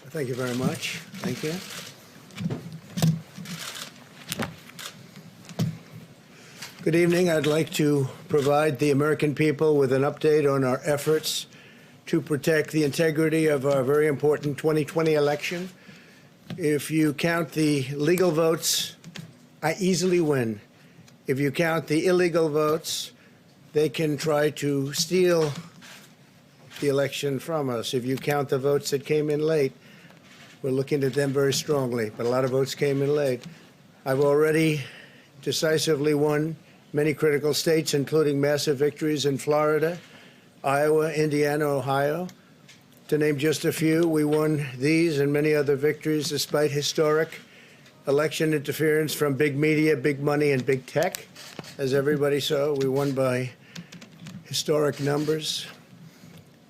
Thank you very much. Thank you. Good evening. I'd like to provide the American people with an update on our efforts to protect the integrity of our very important 2020 election. If you count the legal votes, I easily win. If you count the illegal votes, they can try to steal the election from us. If you count the votes that came in late, we're looking at them very strongly, but a lot of votes came in late. I've already decisively won many critical states, including massive victories in Florida, Iowa, Indiana, Ohio. To name just a few, we won these and many other victories despite historic election interference from big media, big money, and big tech. As everybody saw, we won by historic numbers.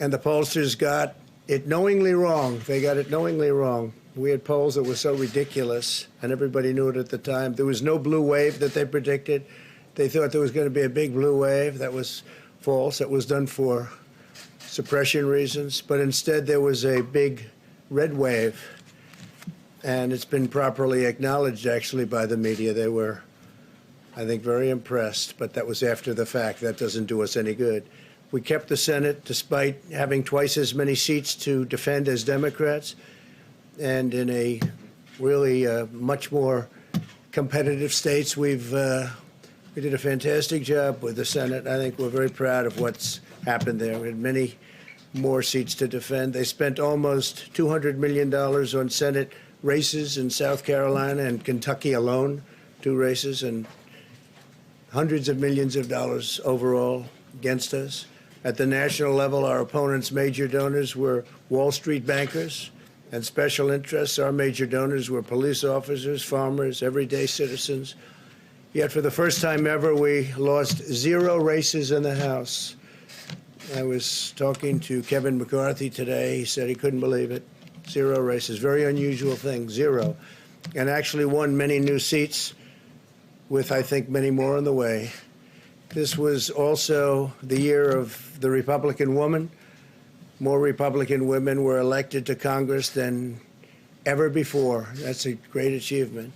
And the pollsters got it knowingly wrong. They got it knowingly wrong. We had polls that were so ridiculous, and everybody knew it at the time. There was no blue wave that they predicted. They thought there was going to be a big blue wave. That was false. It was done for suppression reasons. But instead, there was a big red wave. And it's been properly acknowledged, actually, by the media. They were, I think, very impressed. But that was after the fact. That doesn't do us any good. We kept the Senate despite having twice as many seats to defend as Democrats, and in a really much more competitive states, we did a fantastic job with the Senate. I think we're very proud of what's happened there. We had many more seats to defend. They spent almost $200 million on Senate races in South Carolina and Kentucky alone, 2 races, and hundreds of millions of dollars overall against us. At the national level, our opponents' major donors were Wall Street bankers and special interests. Our major donors were police officers, farmers, everyday citizens. Yet for the first time ever, we lost 0 races in the House. I was talking to Kevin McCarthy today. He said he couldn't believe it. 0 races. Very unusual thing, 0. And actually won many new seats with, I think, many more on the way. This was also the year of the Republican woman. More Republican women were elected to Congress than ever before. That's a great achievement.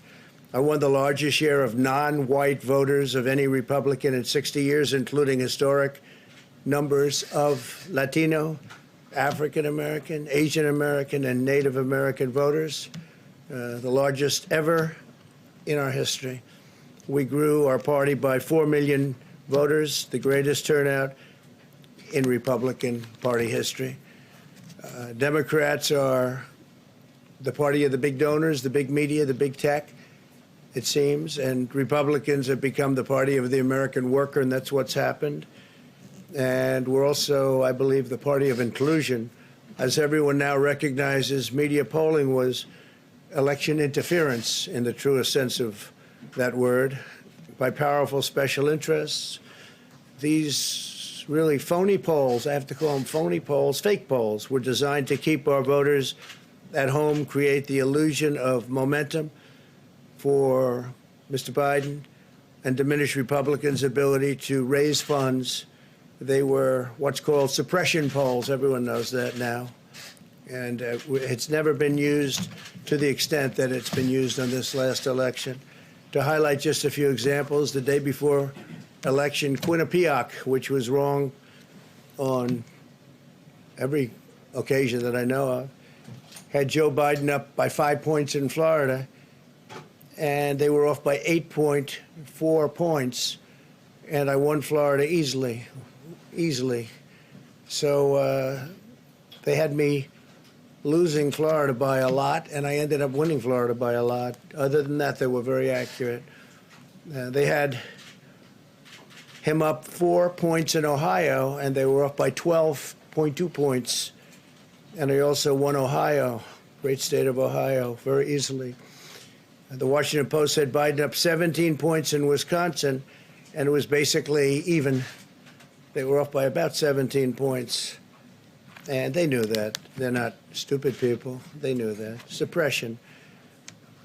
I won the largest share of non-white voters of any Republican in 60 years, including historic numbers of Latino, African American, Asian American, and Native American voters, the largest ever in our history. We grew our party by 4 million voters, the greatest turnout in Republican Party history. Democrats are the party of the big donors, the big media, the big tech, it seems, and Republicans have become the party of the American worker, and that's what's happened. And we're also, I believe, the party of inclusion. As everyone now recognizes, media polling was election interference in the truest sense of that word, by powerful special interests. These really phony polls, I have to call them phony polls, fake polls, were designed to keep our voters at home, create the illusion of momentum for Mr. Biden, and diminish Republicans' ability to raise funds. They were what's called suppression polls. Everyone knows that now. And it's never been used to the extent that it's been used on this last election. To highlight just a few examples, the day before election, Quinnipiac, which was wrong on every occasion that I know of, had Joe Biden up by 5 points in Florida, and they were off by 8.4 points, and I won Florida easily. So they had me losing Florida by a lot, and I ended up winning Florida by a lot. Other than that, they were very accurate. They had him up 4 points in Ohio, and they were off by 12.2 points. And I also won Ohio, great state of Ohio, very easily. The Washington Post said Biden up 17 points in Wisconsin, and it was basically even. They were off by about 17 points. And they knew that. They're not stupid people. They knew that. Suppression.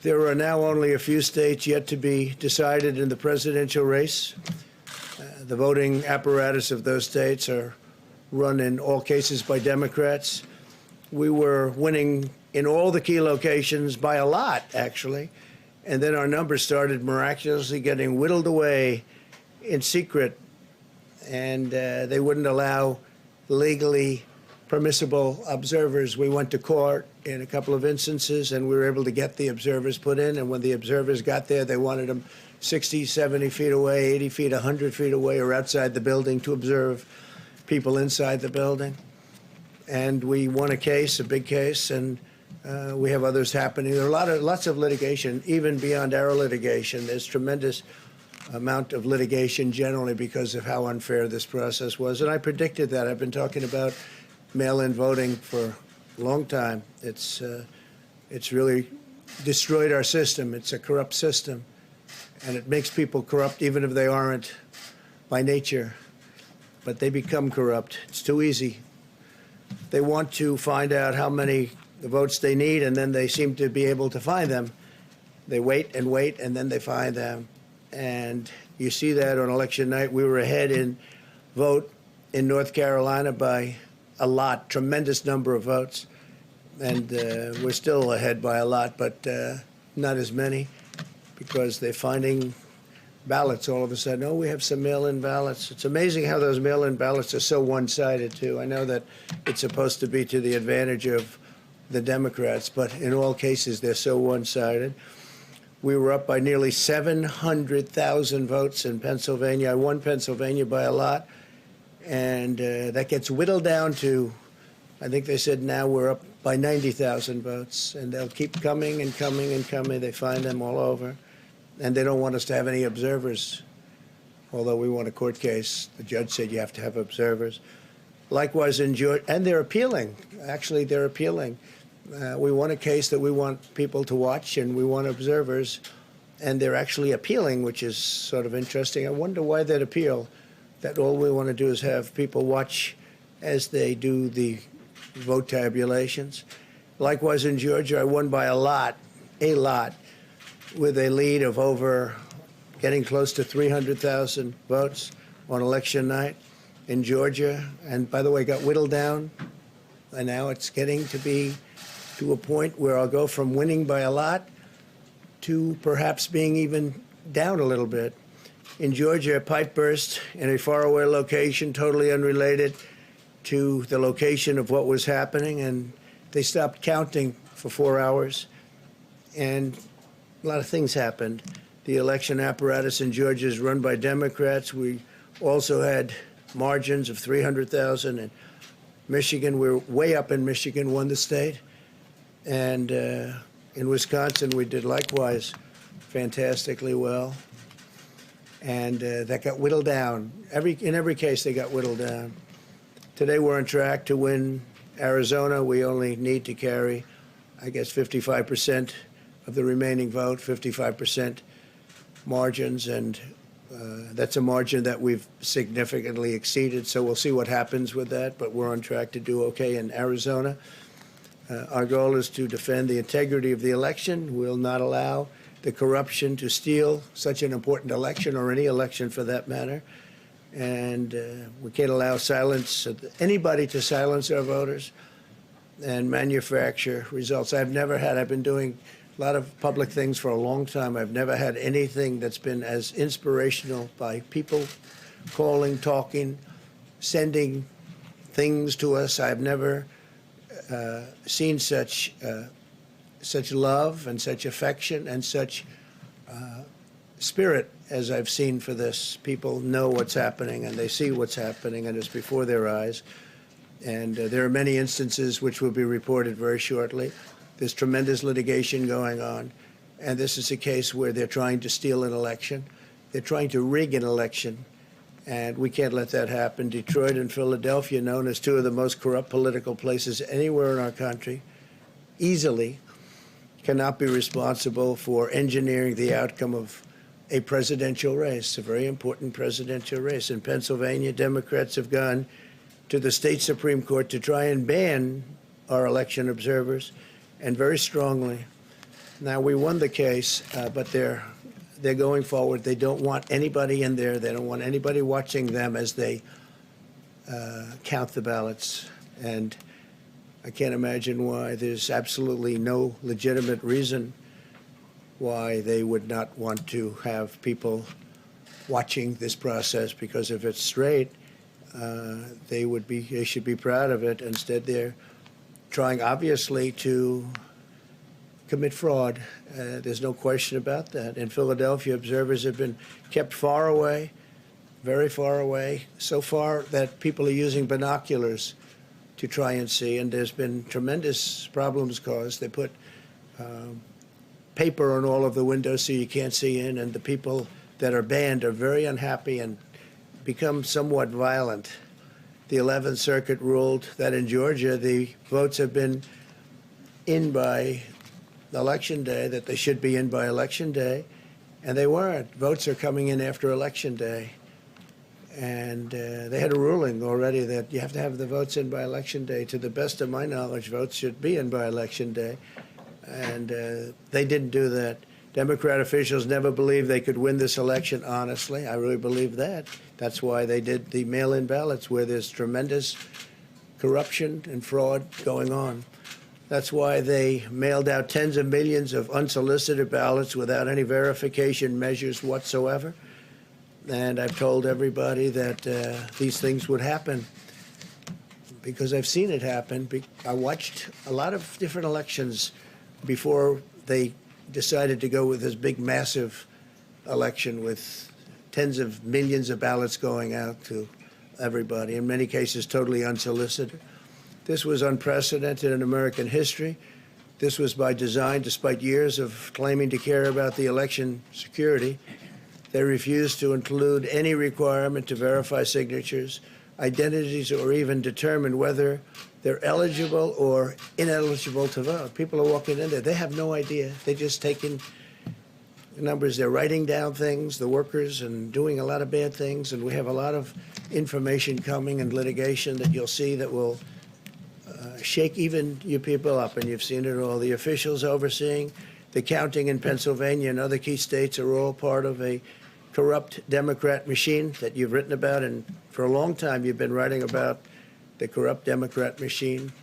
There are now only a few states yet to be decided in the presidential race. The voting apparatus of those states are run in all cases by Democrats. We were winning in all the key locations by a lot, actually. And then our numbers started miraculously getting whittled away in secret, and they wouldn't allow legally permissible observers. We went to court in a couple of instances, and we were able to get the observers put in. And when the observers got there, they wanted them 60, 70 feet away, 80 feet, 100 feet away, or outside the building to observe people inside the building. And we won a case, a big case, and we have others happening. There are lots of litigation, even beyond our litigation. There's tremendous amount of litigation generally because of how unfair this process was. And I predicted that. I've been talking about mail-in voting for a long time. It's really destroyed our system. It's a corrupt system, and it makes people corrupt even if they aren't by nature. But they become corrupt. It's too easy. They want to find out how many votes they need, and then they seem to be able to find them. They wait, and then they find them. And you see that on election night. We were ahead in vote in North Carolina by a lot, tremendous number of votes. And we're still ahead by a lot, but not as many, because they're finding ballots all of a sudden. Oh, we have some mail-in ballots. It's amazing how those mail-in ballots are so one-sided, too. I know that it's supposed to be to the advantage of the Democrats, but in all cases, they're so one-sided. We were up by nearly 700,000 votes in Pennsylvania. I won Pennsylvania by a lot, and that gets whittled down to, I think they said now we're up by 90,000 votes, and they'll keep coming and coming and coming. They find them all over. And they don't want us to have any observers, although we won a court case. The judge said you have to have observers. Likewise in Georgia, and they're appealing. Actually, they're appealing. We won a case that we want people to watch, and we want observers, and they're actually appealing, which is sort of interesting. I wonder why they'd appeal, that all we want to do is have people watch as they do the vote tabulations. Likewise in Georgia, I won by a lot, with a lead of over getting close to 300,000 votes on election night in Georgia. And by the way, got whittled down. And now it's getting to be to a point where I'll go from winning by a lot to perhaps being even down a little bit. In Georgia, a pipe burst in a faraway location, totally unrelated to the location of what was happening. And they stopped counting for 4 hours. And a lot of things happened. The election apparatus in Georgia is run by Democrats. We also had margins of 300,000 in Michigan. We're way up in Michigan, won the state. And in Wisconsin, we did likewise fantastically well. And that got whittled down. In every case, they got whittled down. Today, we're on track to win Arizona. We only need to carry, I guess, 55% of the remaining vote, 55% margins, and that's a margin that we've significantly exceeded, so we'll see what happens with that, but we're on track to do okay in Arizona. Our goal is to defend the integrity of the election. We'll not allow the corruption to steal such an important election, or any election for that matter, and we can't allow anybody to silence our voters and manufacture results. I've been doing a lot of public things for a long time. I've never had anything that's been as inspirational, by people calling, talking, sending things to us. I've never seen such love and such affection and such spirit as I've seen for this. People know what's happening, and they see what's happening, and it's before their eyes. And there are many instances which will be reported very shortly. There's tremendous litigation going on, and this is a case where they're trying to steal an election. They're trying to rig an election, and we can't let that happen. Detroit and Philadelphia, known as two of the most corrupt political places anywhere in our country, easily cannot be responsible for engineering the outcome of a presidential race, a very important presidential race. In Pennsylvania, Democrats have gone to the state Supreme Court to try and ban our election observers, and very strongly. Now, we won the case, but they're going forward. They don't want anybody in there. They don't want anybody watching them as they count the ballots. And I can't imagine why. There's absolutely no legitimate reason why they would not want to have people watching this process, because if it's straight, they should be proud of it. Instead, they're trying, obviously, to commit fraud. There's no question about that. In Philadelphia, observers have been kept far away, very far away, so far that people are using binoculars to try and see, and there's been tremendous problems caused. They put paper on all of the windows so you can't see in, and the people that are banned are very unhappy and become somewhat violent. The 11th Circuit ruled that in Georgia, the votes have been in by Election Day, that they should be in by Election Day, and they weren't. Votes are coming in after Election Day. And they had a ruling already that you have to have the votes in by Election Day. To the best of my knowledge, votes should be in by Election Day. And they didn't do that. Democrat officials never believed they could win this election honestly. I really believe that. That's why they did the mail-in ballots, where there's tremendous corruption and fraud going on. That's why they mailed out tens of millions of unsolicited ballots without any verification measures whatsoever. And I've told everybody that these things would happen because I've seen it happen. I watched a lot of different elections before they decided to go with this big, massive election with tens of millions of ballots going out to everybody, in many cases totally unsolicited. This was unprecedented in American history. This was by design, despite years of claiming to care about the election security. They refused to include any requirement to verify signatures, identities, or even determine whether they're eligible or ineligible to vote. People are walking in there. They have no idea. They're just taking numbers. They're writing down things, the workers, and doing a lot of bad things. And we have a lot of information coming and litigation that you'll see that will shake even you people up. And you've seen it all. The officials overseeing the counting in Pennsylvania and other key states are all part of a corrupt Democrat machine that you've written about, and for a long time you've been writing about the corrupt Democrat machine.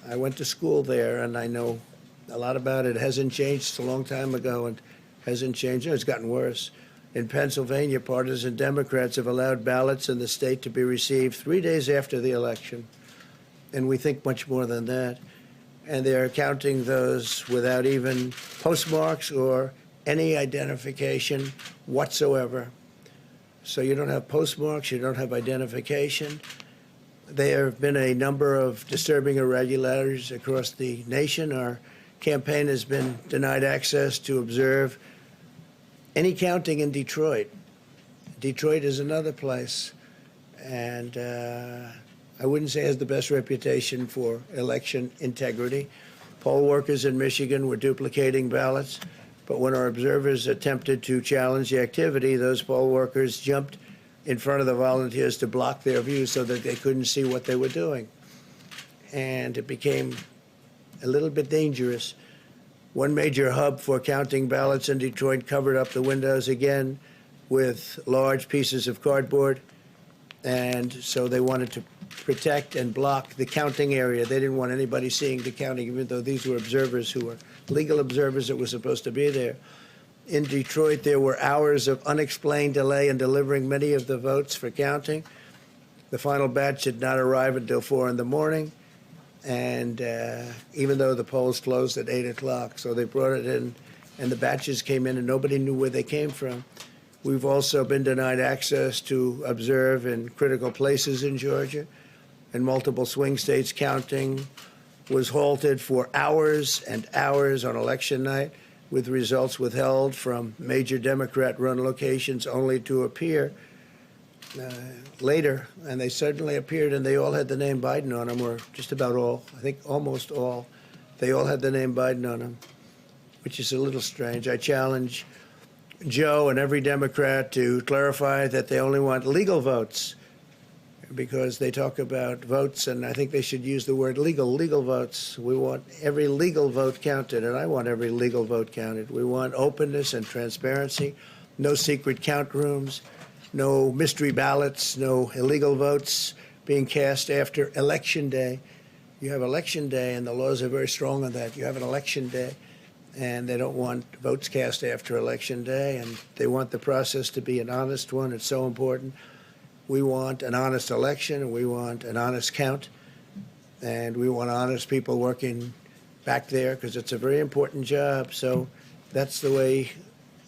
I went to school there, and I know a lot about it. It hasn't changed. It's a long time ago, and hasn't changed. It's gotten worse. In Pennsylvania, partisan Democrats have allowed ballots in the state to be received 3 days after the election, and we think much more than that. And they're counting those without even postmarks or any identification whatsoever. So you don't have postmarks, you don't have identification. There have been a number of disturbing irregularities across the nation. Our campaign has been denied access to observe any counting in Detroit. Detroit is another place, and I wouldn't say it has the best reputation for election integrity. Poll workers in Michigan were duplicating ballots, but when our observers attempted to challenge the activity, those poll workers jumped in front of the volunteers to block their view so that they couldn't see what they were doing. And it became a little bit dangerous. One major hub for counting ballots in Detroit covered up the windows again with large pieces of cardboard, and so they wanted to protect and block the counting area. They didn't want anybody seeing the counting, even though these were observers who were legal observers that were supposed to be there. In Detroit, there were hours of unexplained delay in delivering many of the votes for counting. The final batch did not arrive until 4 in the morning, and even though the polls closed at 8 o'clock. So they brought it in, and the batches came in, and nobody knew where they came from. We've also been denied access to observe in critical places in Georgia. In multiple swing states, counting was halted for hours and hours on election night, with results withheld from major Democrat-run locations only to appear later. And they suddenly appeared, and they all had the name Biden on them, or just about all. I think almost all. They all had the name Biden on them, which is a little strange. I challenge Joe and every Democrat to clarify that they only want legal votes, because they talk about votes, and I think they should use the word legal votes. We want every legal vote counted, and I want every legal vote counted. We want openness and transparency, no secret count rooms, no mystery ballots, no illegal votes being cast after Election Day. you have election day, and the laws are very strong on that. You have an election day, and they don't want votes cast after election day, and they want the process to be an honest one. It's so important. We want an honest election, and we want an honest count, and we want honest people working back there because it's a very important job. So that's the way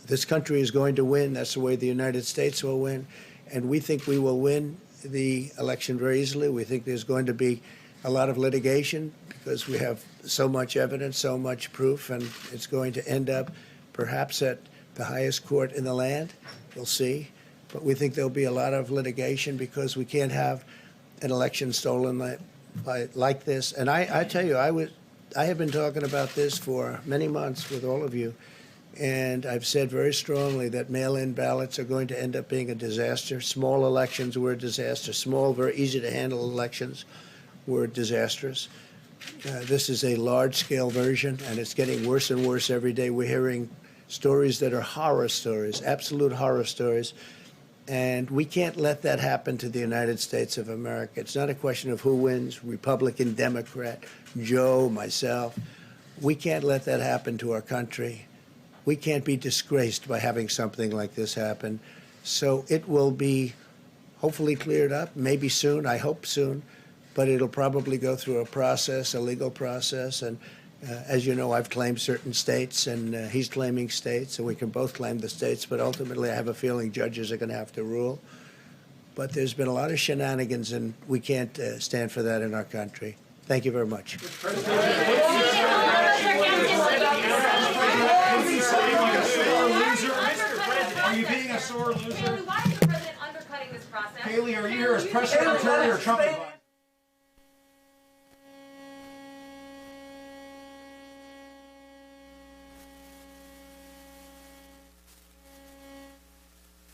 this country is going to win. That's the way the United States will win, and we think we will win the election very easily. We think there's going to be a lot of litigation because we have so much evidence, so much proof, and it's going to end up perhaps at the highest court in the land. We'll see. But we think there'll be a lot of litigation because we can't have an election stolen like this. And I tell you, I have been talking about this for many months with all of you, and I've said very strongly that mail-in ballots are going to end up being a disaster. Small elections were a disaster. Small, very easy to handle elections were disastrous. This is a large-scale version, and it's getting worse and worse every day. We're hearing stories that are horror stories, absolute horror stories, and we can't let that happen to the United States of America. It's not a question of who wins, Republican, Democrat, Joe, myself. We can't let that happen to our country. We can't be disgraced by having something like this happen. So it will be hopefully cleared up, maybe soon, I hope soon, but it'll probably go through a process, a legal process. And as you know, I've claimed certain states, and he's claiming states, and we can both claim the states, but ultimately I have a feeling judges are going to have to rule. But there's been a lot of shenanigans, and we can't stand for that in our country. Thank you very much. Are you being a sore loser? Why is the president undercutting this process? Haley, are you here as press secretary or Trump advisor?